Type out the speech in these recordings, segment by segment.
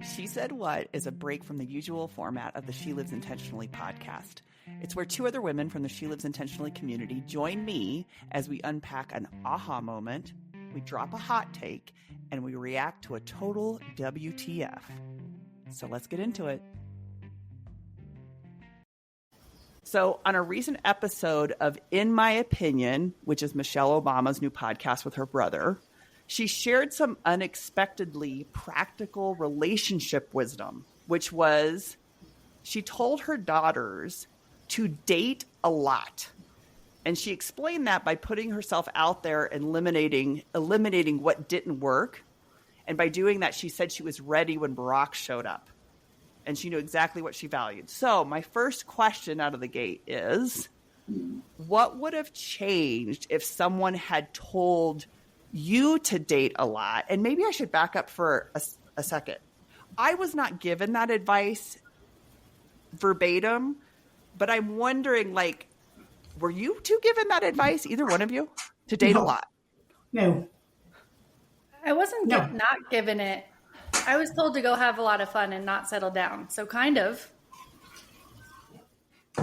She Said What is a break from the usual format of the She Lives Intentionally podcast. It's where two other women from the She Lives Intentionally community join me as we unpack an aha moment, we drop a hot take, and we react to a total WTF. So let's get into it. So on a recent episode of In My Opinion, which is Michelle Obama's new podcast with her brother, she shared some unexpectedly practical relationship wisdom, which was she told her daughters to date a lot. And she explained that by putting herself out there and eliminating what didn't work. And by doing that, she said she was ready when Barack showed up. And she knew exactly what she valued. So my first question out of the gate is, what would have changed if someone had told you to date a lot? And maybe I should back up for a second. I was not given that advice verbatim, but I'm wondering, like, were you two given that advice, either one of you, to date a lot? No. I wasn't not given it. I was told to go have a lot of fun and not settle down. So kind of.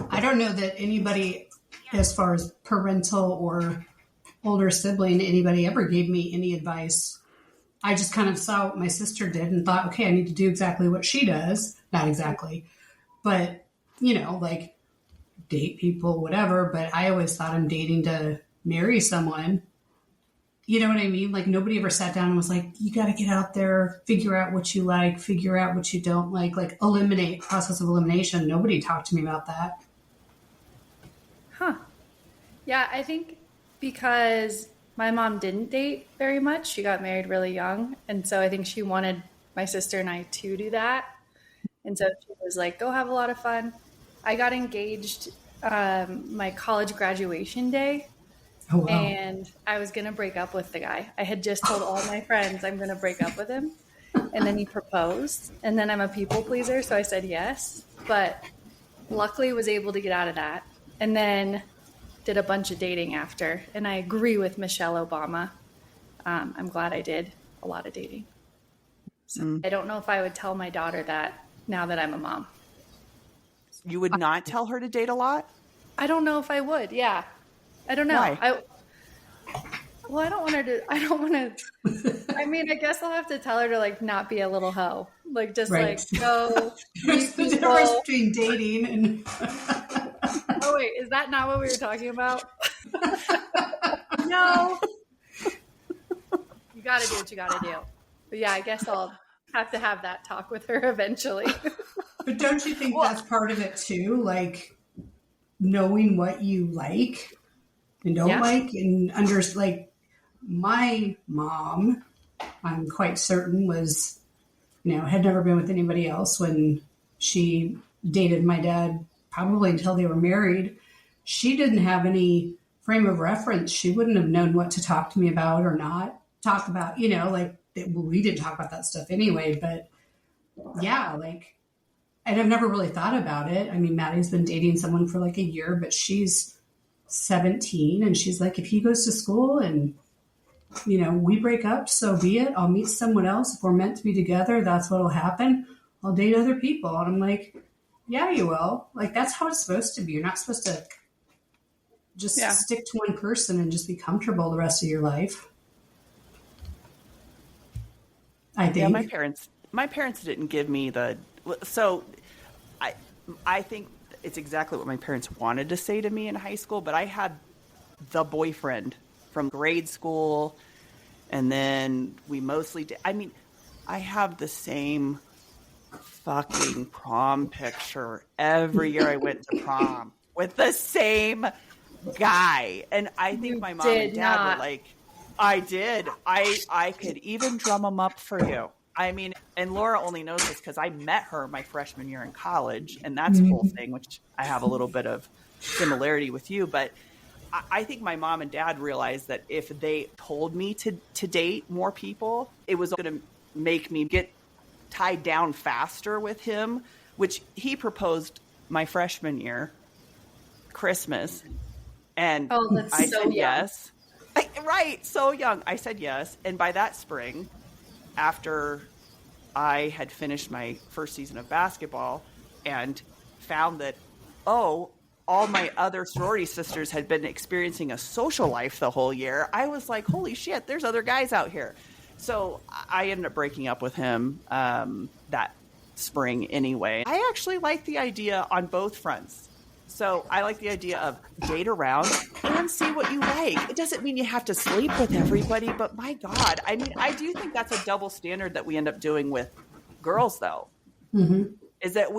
I don't know that anybody, as far as parental or older sibling, anybody ever gave me any advice. I just kind of saw what my sister did and thought, okay, I need to do exactly what she does. Not exactly, but, like date people, whatever. But I always thought I'm dating to marry someone. You know what I mean? Like nobody ever sat down and was like, you got to get out there, figure out what you like, figure out what you don't like process of elimination. Nobody talked to me about that. Huh. Yeah, I think because my mom didn't date very much. She got married really young. And so I think she wanted my sister and I to do that. And so she was like, go have a lot of fun. I got engaged my college graduation day. Oh, wow. And I was going to break up with the guy. I had just told all my friends I'm going to break up with him. And then he proposed. And then I'm a people pleaser, so I said yes. But luckily was able to get out of that. And then did a bunch of dating after. And I agree with Michelle Obama. I'm glad I did a lot of dating. So I don't know if I would tell my daughter that now that I'm a mom. You would not tell her to date a lot? I don't know if I would. Yeah. I don't know. Why? I don't want her to, I mean, I guess I'll have to tell her to like not be a little hoe. Like just like go. There's the difference between dating and. Oh wait, is that not what we were talking about? No. You got to do what you got to do. But yeah, I guess I'll have to have that talk with her eventually. But don't you think that's part of it too? Like knowing what you like and don't like, and like my mom, I'm quite certain was, had never been with anybody else when she dated my dad, probably until they were married. She didn't have any frame of reference. She wouldn't have known what to talk to me about or not talk about, we didn't talk about that stuff anyway, but yeah, like, and I've never really thought about it. I mean, Maddie's been dating someone for like a year, but she's 17 and she's like, if he goes to school and, we break up, so be it. I'll meet someone else. If we're meant to be together, that's what'll happen. I'll date other people. And I'm like, yeah, you will. Like, that's how it's supposed to be. You're not supposed to just stick to one person and just be comfortable the rest of your life. I think. Yeah, my parents didn't give me so I think it's exactly what my parents wanted to say to me in high school, but I had the boyfriend from grade school, and then we mostly did. I mean, I have the same fucking prom picture every year I went to prom with the same guy. And I think my mom and dad were like, I did. I could even drum them up for you. I mean, and Laura only knows this because I met her my freshman year in college, and that's a whole thing, which I have a little bit of similarity with you. But I think my mom and dad realized that if they told me to date more people, it was going to make me get tied down faster with him, which he proposed my freshman year, Christmas. And I said yes. Right. So young. I said yes. And by that spring, after I had finished my first season of basketball and found that, all my other sorority sisters had been experiencing a social life the whole year. I was like, holy shit, there's other guys out here. So I ended up breaking up with him that spring anyway. I actually like the idea on both fronts. So I like the idea of date around and see what you like. It doesn't mean you have to sleep with everybody, but my God, I mean, I do think that's a double standard that we end up doing with girls, though. Mm-hmm. Is that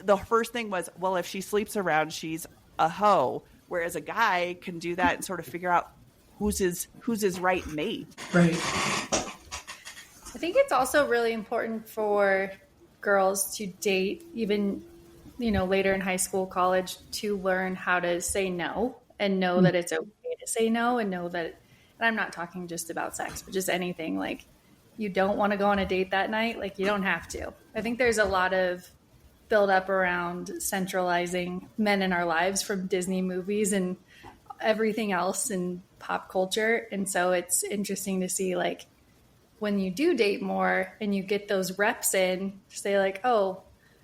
the first thing was, well, if she sleeps around, she's a hoe. Whereas a guy can do that and sort of figure out who's his right mate. Right. I think it's also really important for girls to date, even, later in high school, college, to learn how to say no and know that it's okay to say no, and know that, and I'm not talking just about sex, but just anything. Like, you don't want to go on a date that night. Like, you don't have to. I think there's a lot of build up around centralizing men in our lives from Disney movies and everything else in pop culture. And so it's interesting to see, like, when you do date more and you get those reps in, say like, oh,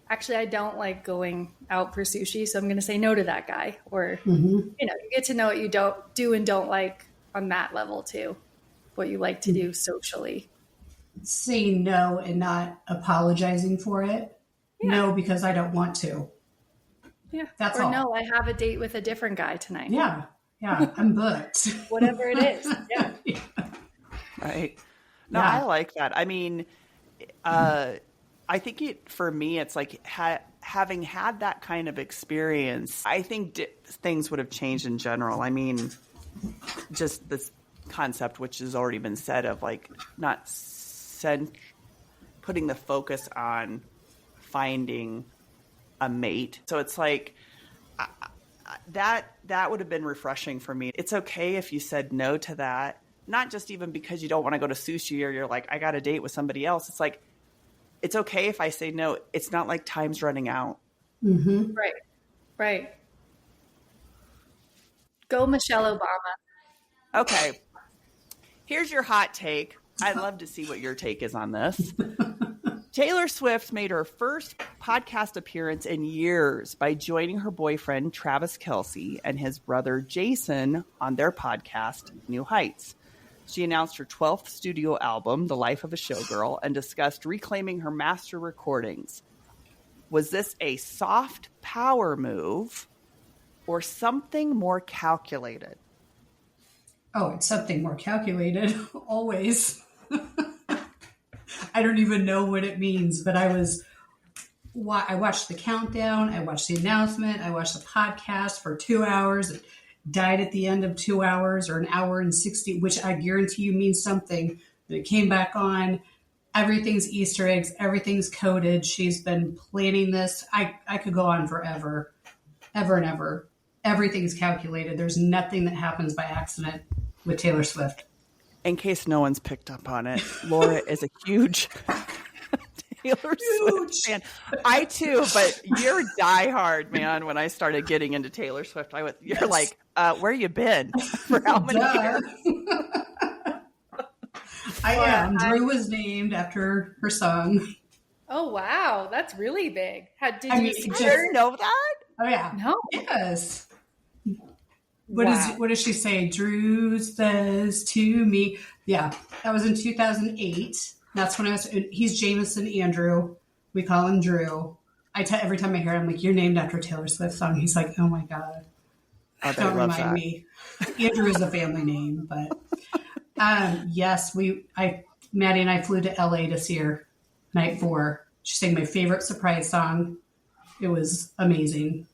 actually, I don't like going out for sushi, so I'm going to say no to that guy. Or, you get to know what you don't do and don't like on that level too, what you like to do socially. Saying no and not apologizing for it. Yeah. No, because I don't want to. Yeah. That's or all. No, I have a date with a different guy tonight. Yeah. I'm booked. Whatever it is. Yeah. Right. No, I like that. I mean, I think for me, it's like having had that kind of experience, I think things would have changed in general. I mean, just this concept, which has already been said, of like not putting the focus on finding a mate. So it's like that would have been refreshing for me. It's okay if you said no to that, not just even because you don't want to go to sushi or you're like, I got a date with somebody else. It's like, it's okay if I say no. It's not like time's running out. Mm-hmm. Right. Go Michelle Obama. Okay. Here's your hot take. I'd love to see what your take is on this. Taylor Swift made her first podcast appearance in years by joining her boyfriend, Travis Kelce, and his brother, Jason, on their podcast, New Heights. She announced her 12th studio album, The Life of a Showgirl, and discussed reclaiming her master recordings. Was this a soft power move or something more calculated? Oh, it's something more calculated, always. I don't even know what it means, but I watched the countdown, I watched the announcement, I watched the podcast for 2 hours. It died at the end of 2 hours, or an hour and 60, which I guarantee you means something. But it came back on. Everything's Easter eggs. Everything's coded. She's been planning this. I could go on forever, ever and ever. Everything's calculated. There's nothing that happens by accident with Taylor Swift. In case no one's picked up on it, Laura is a huge Taylor Swift fan. I too, but you're diehard, man. When I started getting into Taylor Swift, you're like, where you been for how many years? I am. Drew was named after her song. Oh wow, that's really big. Did you know that? Oh yeah. No. Yes. What does she say? Drew says to me. Yeah, that was in 2008. That's when he's Jameson Andrew. We call him Drew. Every time I hear him, I'm like, you're named after a Taylor Swift song. He's like, oh my God. Don't remind me. Andrew is a family name, but yes, Maddie and I flew to LA to see her night 4. She sang my favorite surprise song. It was amazing.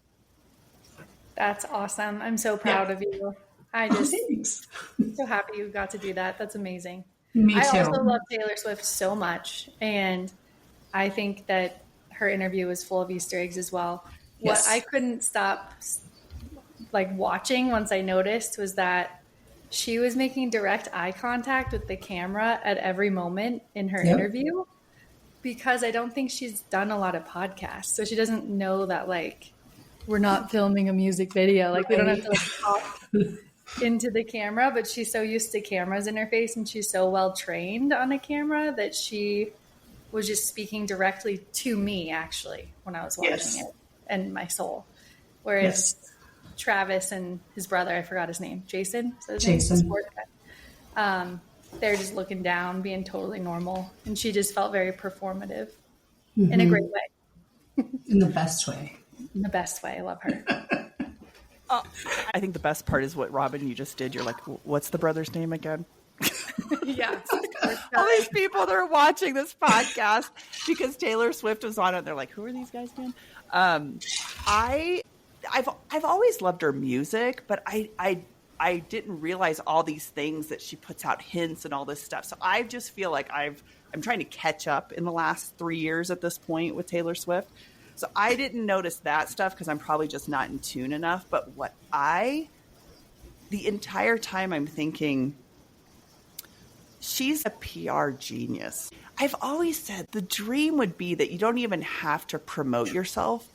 That's awesome. I'm so proud of you. I'm so happy you got to do that. That's amazing. Me too. I also love Taylor Swift so much, and I think that her interview was full of Easter eggs as well. Yes. What I couldn't stop watching once I noticed was that she was making direct eye contact with the camera at every moment in her interview, because I don't think she's done a lot of podcasts. So she doesn't know that we're not filming a music video. We don't have to talk into the camera, but she's so used to cameras in her face, and she's so well trained on a camera that she was just speaking directly to me, actually, when I was watching Yes. it, and my soul. Whereas Travis and his brother, I forgot his name, Jason, is that his name? Jason. The sport guy. They're just looking down, being totally normal. And she just felt very performative in a great way. In the best way. In the best way. I love her. I think the best part is what, Robyn, you just did. You're like, what's the brother's name again? Yeah. All these people that are watching this podcast because Taylor Swift was on it. They're like, who are these guys again? I've always loved her music, but I didn't realize all these things that she puts out, hints and all this stuff. So I just feel like I'm trying to catch up in the last 3 years at this point with Taylor Swift. So I didn't notice that stuff because I'm probably just not in tune enough. But the entire time I'm thinking, she's a PR genius. I've always said the dream would be that you don't even have to promote yourself,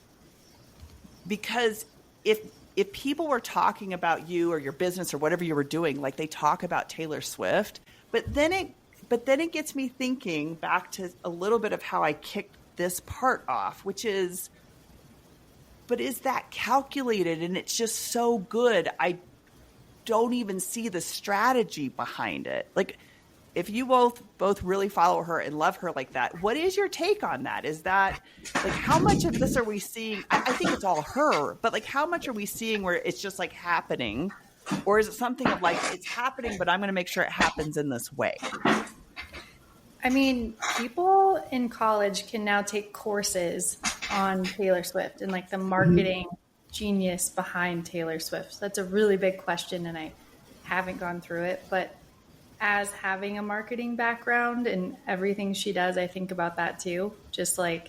because if people were talking about you or your business or whatever you were doing, like they talk about Taylor Swift, but then it gets me thinking back to a little bit of how I kicked this part off, which is, but is that calculated? And it's just so good. I don't even see the strategy behind it. Like, if you both really follow her and love her like that, what is your take on that? Is that, like, how much of this are we seeing? I think it's all her, but like, how much are we seeing where it's just like happening? Or is it something of like, it's happening, but I'm going to make sure it happens in this way? I mean, people in college can now take courses on Taylor Swift and like the marketing genius behind Taylor Swift. So that's a really big question, and I haven't gone through it. But as having a marketing background and everything she does, I think about that too. Just like,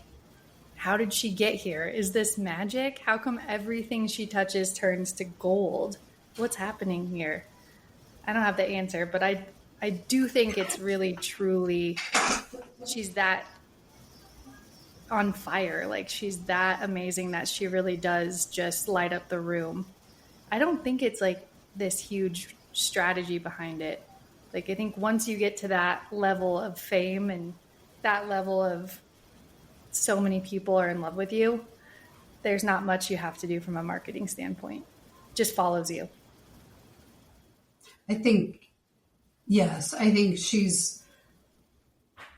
how did she get here? Is this magic? How come everything she touches turns to gold? What's happening here? I don't have the answer, but I do think it's really, truly, she's that on fire. Like, she's that amazing that she really does just light up the room. I don't think it's like this huge strategy behind it. Like, I think once you get to that level of fame and that level of so many people are in love with you, there's not much you have to do from a marketing standpoint. Just follows you. I think, yes, I think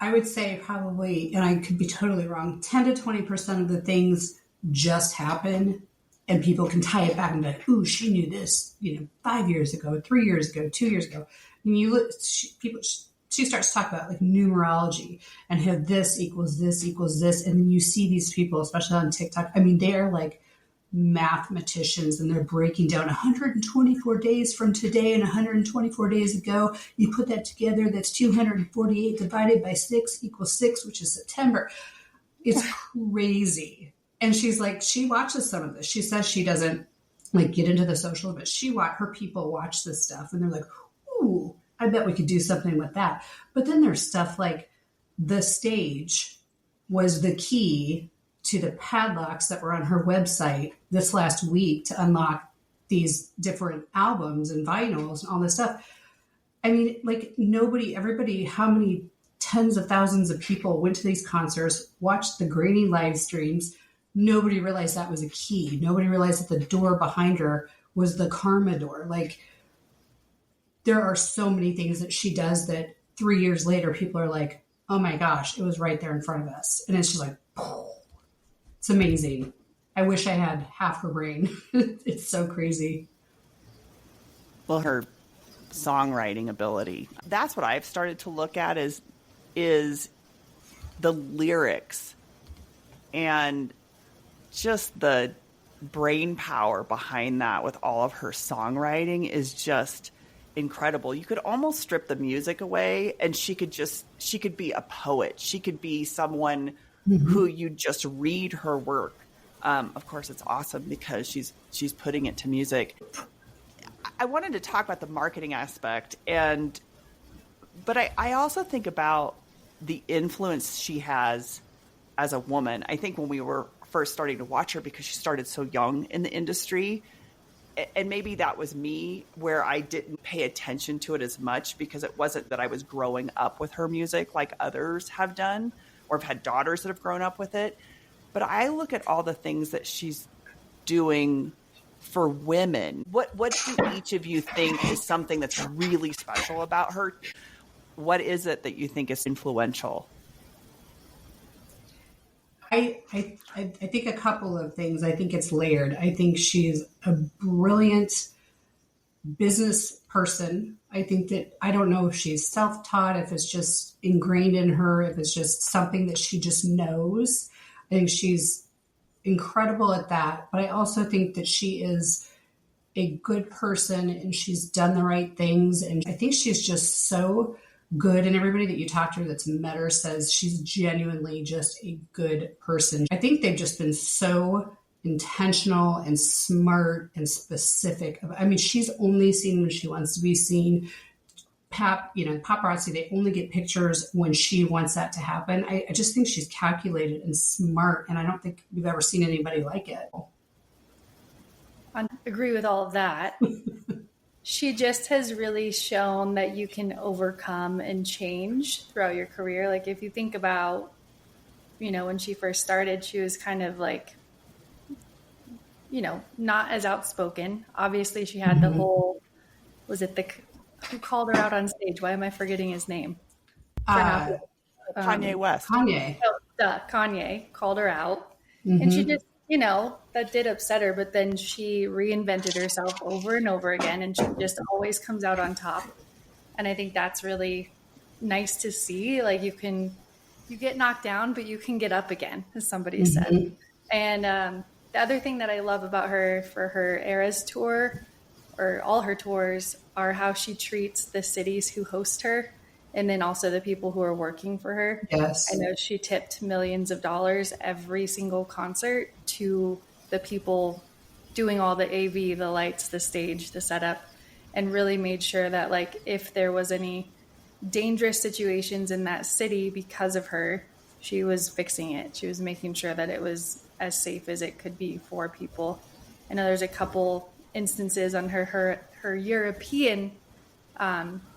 I would say probably, and I could be totally wrong, 10 to 20% of the things just happen and people can tie it back and be like, ooh, she knew this, 5 years ago, 3 years ago, 2 years ago. And you look, she starts to talk about like numerology and how this equals this equals this. And then you see these people, especially on TikTok. I mean, they are like mathematicians, and they're breaking down 124 days from today and 124 days ago. You put that together, that's 248 divided by 6 equals 6, which is September. It's crazy. And she's like, she watches some of this. She says she doesn't like get into the social, but her people watch this stuff and they're like, ooh, I bet we could do something with that. But then there's stuff like the stage was the key to the padlocks that were on her website this last week to unlock these different albums and vinyls and all this stuff. I mean, like everybody, how many tens of thousands of people went to these concerts, watched the grainy live streams. Nobody realized that was a key. Nobody realized that the door behind her was the karma door. Like, there are so many things that she does that 3 years later, people are like, oh my gosh, it was right there in front of us. And it's just like, it's amazing. I wish I had half her brain. It's so crazy. Well, her songwriting ability, that's what I've started to look at is the lyrics and just the brain power behind that with all of her songwriting is just incredible. You could almost strip the music away and she could be a poet. She could be someone who you just read her work. Of course, it's awesome because she's putting it to music. I wanted to talk about the marketing aspect, but I also think about the influence she has as a woman. I think when we were first starting to watch her, because she started so young in the industry, and maybe that was me where I didn't pay attention to it as much because it wasn't that I was growing up with her music like others have done, or have had daughters that have grown up with it. But I look at all the things that she's doing for women. What do each of you think is something that's really special about her? What is it that you think is influential? I think a couple of things. I think it's layered. I think she's a brilliant business person. I think that, I don't know if she's self-taught, if it's just ingrained in her, if it's just something that she just knows. I think she's incredible at that. But I also think that she is a good person and she's done the right things. And I think she's just so good. And everybody that you talk to that's met her says she's genuinely just a good person. I think they've just been so intentional and smart and specific. I mean, she's only seen when she wants to be seen. Paparazzi, they only get pictures when she wants that to happen. I just think she's calculated and smart, and I don't think we've ever seen anybody like it. I agree with all of that. She just has really shown that you can overcome and change throughout your career. Like if you think about, when she first started, she was kind of like, not as outspoken. Obviously she had the whole, who called her out on stage? Why am I forgetting his name? Kanye West. Kanye called her out. And she just, that did upset her, but then she reinvented herself over and over again, and she just always comes out on top. And I think that's really nice to see. Like you get knocked down, but you can get up again, as somebody said. And the other thing that I love about her for her Eras tour, or all her tours, are how she treats the cities who host her, and then also the people who are working for her. Yes. I know she tipped millions of dollars every single concert to the people doing all the AV, the lights, the stage, the setup, and really made sure that like if there was any dangerous situations in that city because of her, she was fixing it. She was making sure that it was as safe as it could be for people. I know there's a couple instances on her European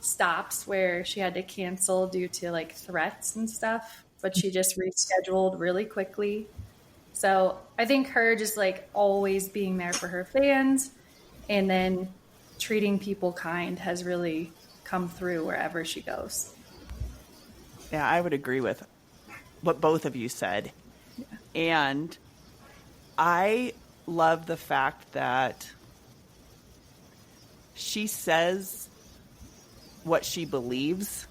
stops where she had to cancel due to like threats and stuff, but she just rescheduled really quickly. So I think her just like always being there for her fans and then treating people kind has really come through wherever she goes. Yeah, I would agree with what both of you said. Yeah. And I love the fact that she says what she believes.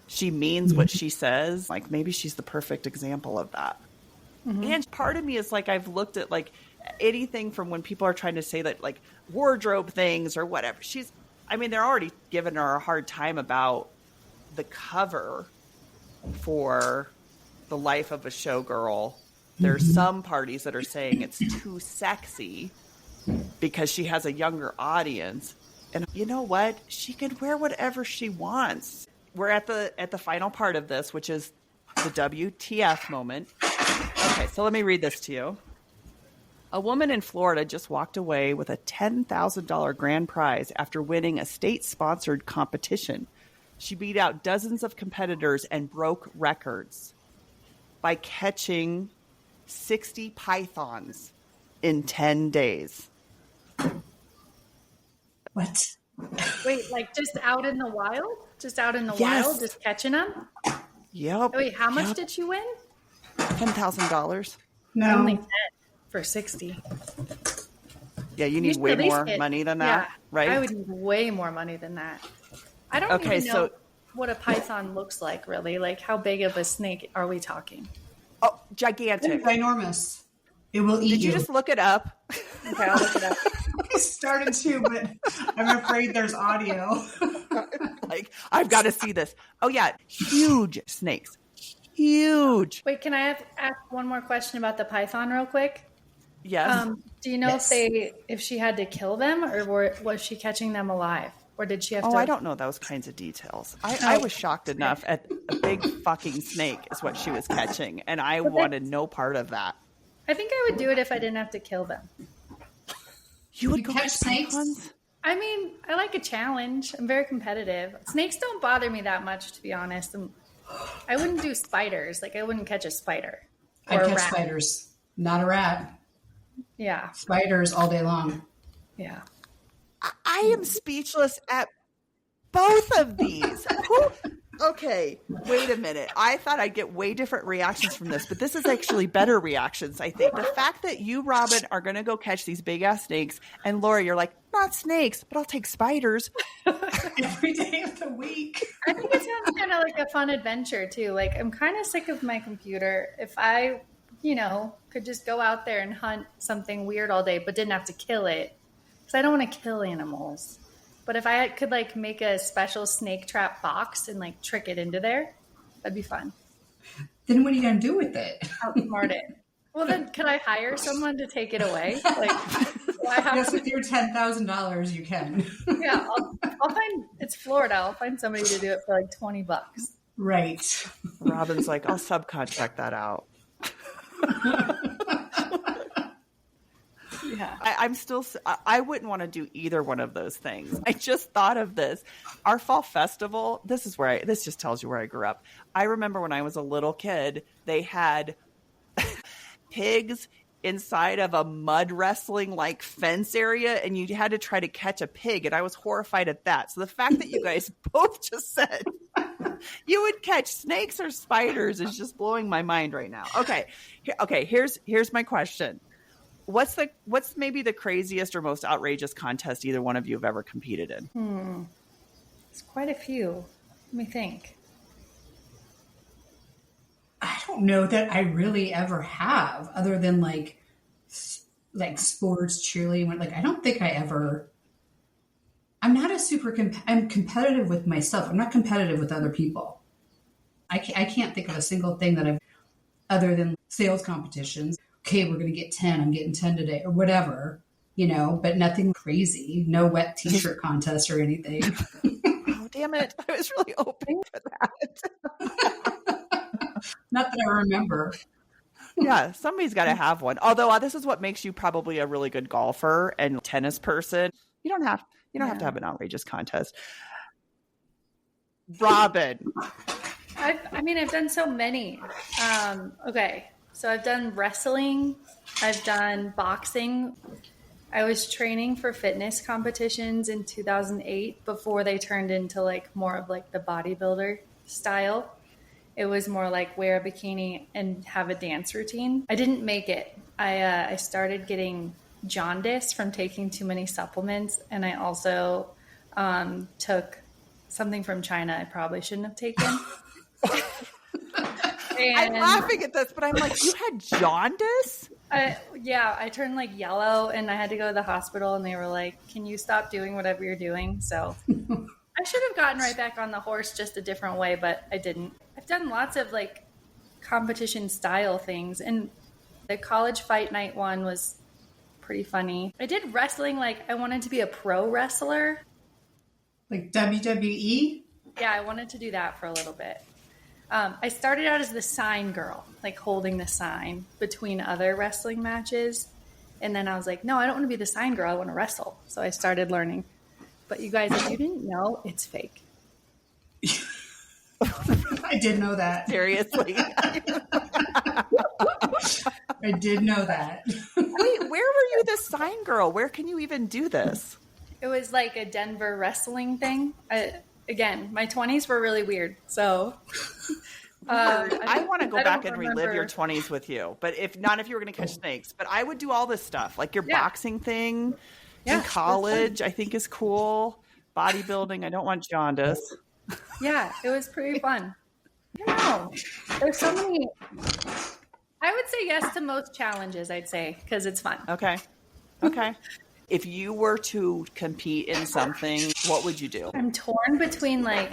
She means what she says. Like maybe she's the perfect example of that. And part of me is like, I've looked at like anything from when people are trying to say that like wardrobe things or whatever. They're already giving her a hard time about the cover for The Life of a Showgirl. There's some parties that are saying it's too sexy because she has a younger audience. And you know what? She can wear whatever she wants. We're at the final part of this, which is the WTF moment. Okay, so let me read this to you. A woman in Florida just walked away with a $10,000 grand prize after winning a state-sponsored competition. She beat out dozens of competitors and broke records by catching 60 pythons in 10 days. What? Wait, like just out in the wild? Just out in the Yes. wild, just catching them? Yep. Wait, how much did she win? $10,000. No. Only 10 for 60. Yeah, you need should way at least more get- money than that, yeah, right? I would need way more money than that. I don't Okay, even know so- what a python looks like, really. Like, how big of a snake are we talking? Oh, gigantic. It's enormous. It will eat Did you just look it up? Okay, I'll look it up. I started to, but I'm afraid there's audio. Like, I've got to see this. Oh, yeah. Huge snakes. Huge. Wait, can I ask one more question about the python real quick? Yes. Do you know Yes. if she had to kill them, or was she catching them alive? Or did she have to? I don't know those kinds of details. I was shocked enough at a big fucking snake is what she was catching, and I wanted no part of that. I think I would do it if I didn't have to kill them. You would You go catch catch snakes? pythons? I mean, I like a challenge. I'm very competitive. Snakes don't bother me that much, to be honest. I wouldn't do spiders. Like I wouldn't catch a spider. Or I'd a catch rat. spiders, not a rat. Yeah. Spiders all day long. Yeah. I am speechless at both of these. Okay, wait a minute. I thought I'd get way different reactions from this, but this is actually better reactions, I think. The fact that you, Robyn, are going to go catch these big-ass snakes, and Laura, you're like, not snakes, but I'll take spiders. Every day of the week. I think it sounds kind of like a fun adventure, too. Like, I'm kind of sick of my computer. If I, could just go out there and hunt something weird all day, but didn't have to kill it, because I don't want to kill animals. But if I could make a special snake trap box and trick it into there, that'd be fun. Then what are you going to do with it? Outsmart it. Well, then could I hire someone to take it away? Do I have Yes, with your $10,000, you can. Yeah, I'll find. It's Florida. I'll find somebody to do it for $20. Right. Robyn's like, I'll subcontract that out. Yeah. I wouldn't want to do either one of those things. I just thought of this. Our fall festival, this just tells you where I grew up. I remember when I was a little kid, they had pigs inside of a mud wrestling fence area, and you had to try to catch a pig, and I was horrified at that. So the fact that you guys both just said you would catch snakes or spiders is just blowing my mind right now. Okay, here's my question. What's maybe the craziest or most outrageous contest either one of you have ever competed in? It's quite a few. Let me think. I don't know that I really ever have, other than sports, cheerleading. I don't think I ever. I'm not I'm competitive with myself. I'm not competitive with other people. I can't think of a single thing that I've, other than sales competitions. Okay, we're going to get 10. I'm getting 10 today or whatever, but nothing crazy. No wet t-shirt contest or anything. Oh, damn it. I was really hoping for that. Not that I remember. Yeah, somebody's got to have one. Although this is what makes you probably a really good golfer and tennis person. You don't have to have an outrageous contest. Robyn. I've done so many. Okay. So I've done wrestling. I've done boxing. I was training for fitness competitions in 2008 before they turned into more of the bodybuilder style. It was more wear a bikini and have a dance routine. I didn't make it. I started getting jaundice from taking too many supplements, and I also took something from China I probably shouldn't have taken. I'm laughing at this, but I'm like, you had jaundice? I turned yellow, and I had to go to the hospital, and they were like, can you stop doing whatever you're doing? So I should have gotten right back on the horse just a different way, but I didn't. I've done lots of competition style things, and the college fight night one was pretty funny. I did wrestling. I wanted to be a pro wrestler. WWE? Yeah, I wanted to do that for a little bit. I started out as the sign girl, holding the sign between other wrestling matches. And then I was like, no, I don't want to be the sign girl. I want to wrestle. So I started learning. But you guys, if you didn't know, it's fake. I did know that. Seriously. I did know that. Wait, where were you the sign girl? Where can you even do this? It was a Denver wrestling thing. Again, my 20s were really weird. So I want to go back and remember. relive your 20s with you. But if you were going to catch snakes. But I would do all this stuff. Your boxing thing in college, I think is cool. Bodybuilding, I don't want jaundice. Yeah, it was pretty fun. I don't know. There's so many. I would say yes to most challenges, I'd say, because it's fun. Okay. If you were to compete in something, what would you do? I'm torn between a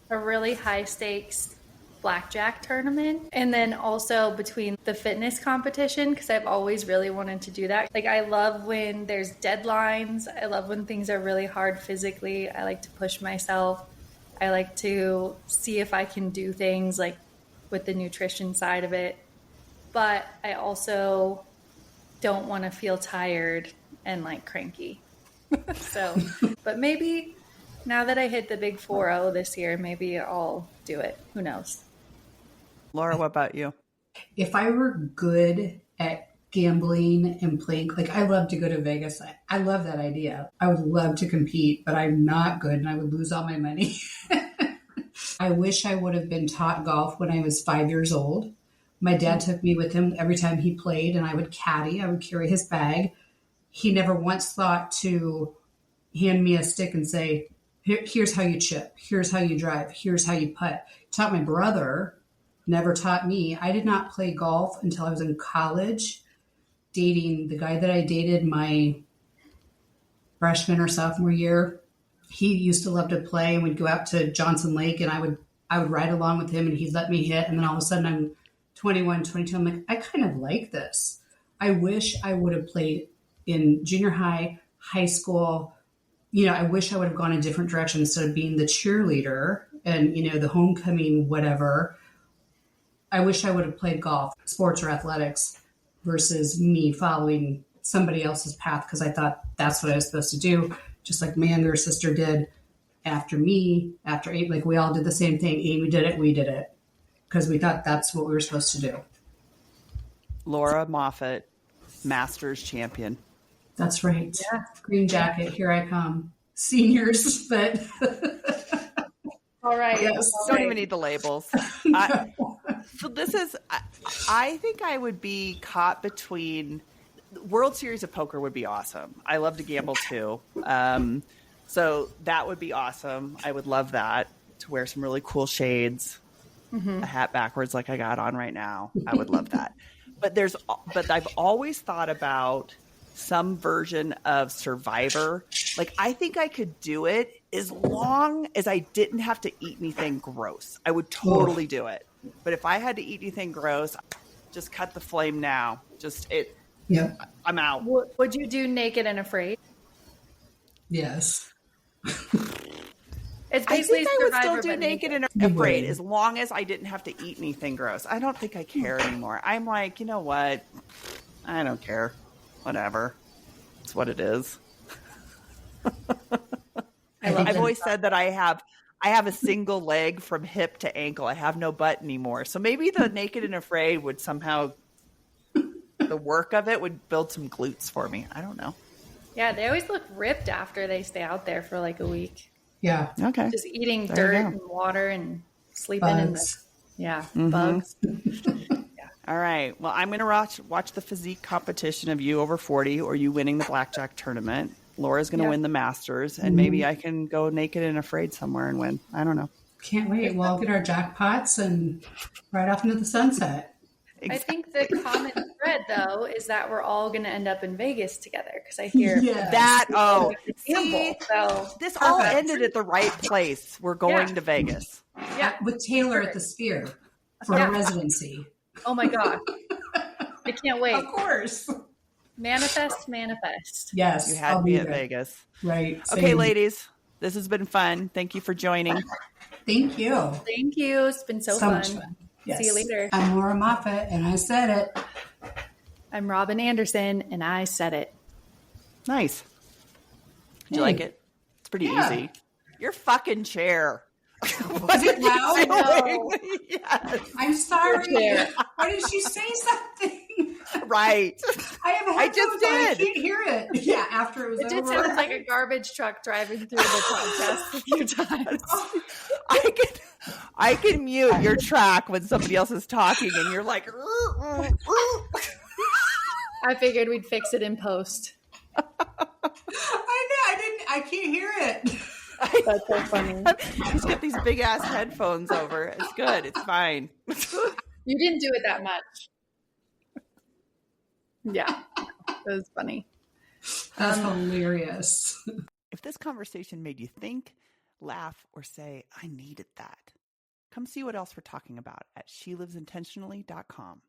really high stakes blackjack tournament and then also between the fitness competition, because I've always really wanted to do that. I love when there's deadlines. I love when things are really hard physically. I like to push myself. I like to see if I can do things with the nutrition side of it. But I also don't want to feel tired and cranky. So, but maybe now that I hit the big 4-0 this year, maybe I'll do it. Who knows? Laura, what about you? If I were good at gambling and playing, like I love to go to Vegas. I love that idea. I would love to compete, but I'm not good and I would lose all my money. I wish I would have been taught golf when I was 5 years old. My dad took me with him every time he played, and I would caddy. I would carry his bag. He never once thought to hand me a stick and say, here's how you chip. Here's how you drive. Here's how you putt. He taught my brother, never taught me. I did not play golf until I was in college, dating the guy that I dated my freshman or sophomore year. He used to love to play, and we'd go out to Johnson Lake, and I would ride along with him, and he'd let me hit. And then all of a sudden I'm 21, 22. I'm like, I kind of like this. I wish I would have played in junior high, high school. I wish I would have gone a different direction instead of being the cheerleader and, the homecoming, whatever. I wish I would have played golf, sports or athletics versus me following somebody else's path because I thought that's what I was supposed to do. Just like my younger sister did after me, after Amy, like we all did the same thing. Amy did it, we did it because we thought that's what we were supposed to do. Laura Moffitt, Masters champion. That's right. Yeah. Green jacket, here I come. Seniors, but all right. Yes. Don't even need the labels. So this is, I think I would be caught between. World Series of Poker would be awesome. I love to gamble too. So that would be awesome. I would love that, to wear some really cool shades, a hat backwards like I got on right now. I would love that. But I've always thought about some version of Survivor. Like, I think I could do it as long as I didn't have to eat anything gross. I would totally do it. But if I had to eat anything gross, just cut the flame now. Yep. I'm out. Would you do Naked and Afraid? Yes. It's I basically think I would Survivor, still do but Naked and Afraid as long as I didn't have to eat anything gross. I don't think I care anymore. I'm like, you know what? I don't care. Whatever. It's what it is. I've always said that I have a single leg from hip to ankle. I have no butt anymore. So maybe the Naked and Afraid would somehow, the work of it would build some glutes for me. I don't know. Yeah, they always look ripped after they stay out there for like a week. Yeah. Okay. Just eating There dirt you go. and water and sleeping Bugs. bugs. All right. Well, I'm going to watch the physique competition of you over 40 or you winning the blackjack tournament. Laura's going to win the Masters, and maybe I can go Naked and Afraid somewhere and win. I don't know. Can't wait. We'll all get our jackpots and ride off into the sunset. I think the common thread, though, is that we're all going to end up in Vegas together because I hear that. Oh, gamble. So this all ended at the right place. We're going to Vegas. Yeah, with Taylor at the Sphere for a residency. Oh my god, I can't wait. Of course. Manifest. Yes. You had me at Vegas. Right. Okay, same. ladies. This has been fun. Thank you for joining. Thank you. Thank you. It's been so Much fun. Yes. See you later. I'm Laura Moffitt, and I said it. I'm Robyn Anderson, and I said it. Nice. Did you like it? It's pretty easy. Your fucking chair. Was it loud? No. Yes. I'm sorry. Why didn't you say something? Right. I have a I just headphones on. I did. can't hear it. Yeah, after it was It did over. sound like a garbage truck driving through the podcast a few times. I can mute your track when somebody else is talking and you're like, I figured we'd fix it in post. I know. I can't hear it. That's so funny. Just get these big ass headphones over. It's good. It's fine. You didn't do it that much. Yeah, that was funny. That's hilarious. If this conversation made you think, laugh, or say, I needed that, come see what else we're talking about at sheliveintentionally.com.